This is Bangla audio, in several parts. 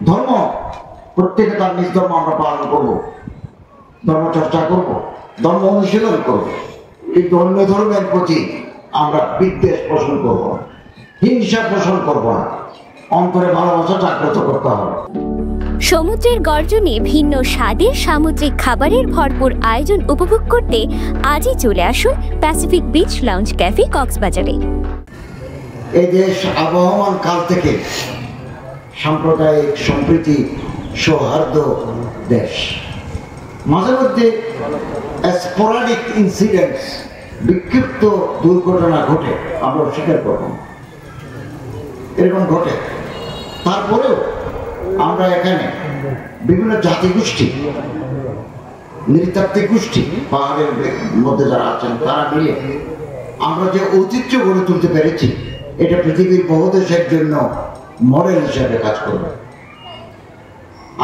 ধর্ম প্রত্যেকে তার নিজ ধর্ম আমরা পালন করব, ধর্ম চর্চা করব, ধর্ম অনুশীলন করব, কিন্তু অন্য ধর্মের প্রতি আমরা বিদ্বেষ পোষণ করব না, হিংসা পোষণ করব না, অন্তরে ভালোবাসা জাগ্রত করতে হবে। সমুদ্রের গর্জনে ভিন্ন স্বাদের সামুদ্রিক খাবারের ভরপুর আয়োজন উপভোগ করতে আজই চলে আসুন প্যাসিফিক বিচ লাউঞ্জ ক্যাফে কক্সবাজারে। এই দেশ আবহমান কাল থেকে সাম্প্রদায়িক সম্প্রীতি সৌহার্দ্য দেশ। মাঝে মধ্যে স্পোরাডিক ইনসিডেন্টস, বিক্ষিপ্ত দুর্ঘটনা ঘটে, আমরা স্বীকার করব, এরকম ঘটে। তারপরেও আমরা এখানে বিভিন্ন জাতিগোষ্ঠী, নৃতাত্ত্বিক গোষ্ঠী, পাহাড়ের মধ্যে যারা আছেন তারা মিলে আমরা যে ঐতিহ্য গড়ে তুলতে পেরেছি, এটা পৃথিবীর বহু দেশের জন্য মডেল হিসাবে কাজ করবে।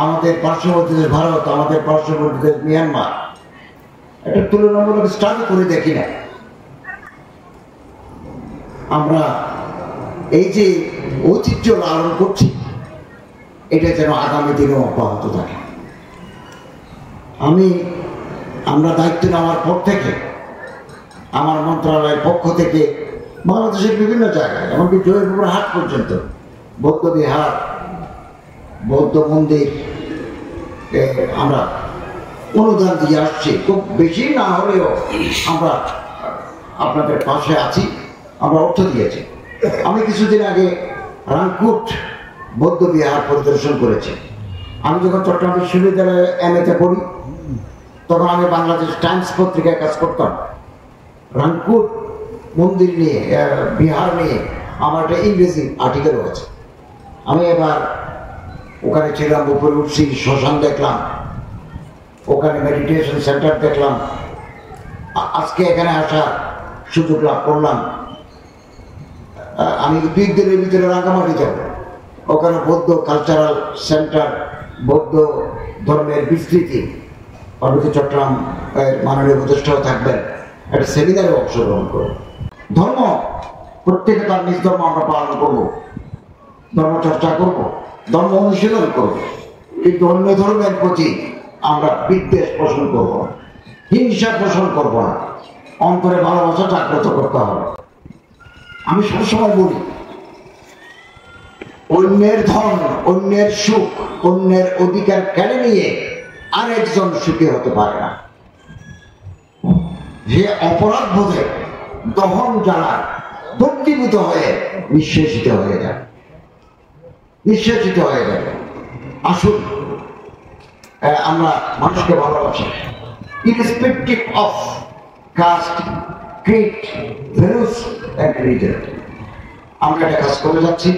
আমাদের পার্শ্ববর্তী দেশ ভারত, আমাদের পার্শ্ববর্তী দেশ মিয়ানমার, এটা তুলনামূলক স্টাডি করে দেখি না। আমরা এই যে ঐতিহ্য লালন করছি, এটা যেন আগামী দিনেও অব্যাহত থাকে। আমরা দায়িত্ব নেওয়ার পর থেকে আমার মন্ত্রণালয়ের পক্ষ থেকে বাংলাদেশের বিভিন্ন জায়গায়, এমনকি জয়পুর হাট পর্যন্ত বৌদ্ধ বিহার, বৌদ্ধ মন্দির আমরা অনুদান দিয়ে আসছি। খুব বেশি না হলেও আমরা আপনাদের পাশে আছি, আমরা অর্থ দিয়েছি। আমি কিছুদিন আগে রাংকুট বৌদ্ধ বিহার পরিদর্শন করেছি। আমি যখন চট্টগ্রাম বিশ্ববিদ্যালয়ে MA-তে পড়ি, তখন আমি বাংলাদেশ টাইমস পত্রিকায় কাজ করতাম। রাংকুট মন্দির নিয়ে, বিহার নিয়ে আমার একটা ইংরেজি আর্টিকেল হয়েছে। আমি এবার ওখানে ছিলাম, উপরে উঠছি, শ্মশান দেখলাম, ওখানে মেডিটেশন সেন্টার দেখলাম। আজকে এখানে আসার সুযোগ লাভ করলাম। আমি 2 দিনের ভিতরে রাঙ্গামাটি যাব, ওখানে বৌদ্ধ কালচারাল সেন্টার, বৌদ্ধ ধর্মের বিস্তৃতি, পার্বতী চট্টগ্রাম মাননীয় উপদেষ্টাও থাকবেন, একটা সেমিনারে অংশগ্রহণ করব। ধর্ম প্রত্যেকে তার নিজ ধর্ম আমরা পালন করব, ধর্ম চর্চা করব, ধর্ম অনুশীলন করব, কিন্তু অন্য ধর্মের প্রতি আমরা বিদ্বেষ পোষণ করব না, হিংসা পোষণ করব না, অন্তরে ভালোবাসা জাগ্রত করতে হবে। আমি সবসময় বলি, অন্যের ধন, অন্যের সুখ, অন্যের অধিকার কেড়ে নিয়ে আরেকজন সুখী হতে পারে না। যে অপরাধ বোধে দহন জ্বালায় দগ্ধীভূত হয়ে নিঃশেষিত হয়ে যায়, নিঃশেষিত হয়ে যাবে। আসুন আমরা মানুষকে ভালোবাসি, irrespective of caste, creed, values and religion. আমরা একটা কাজ করে যাচ্ছি।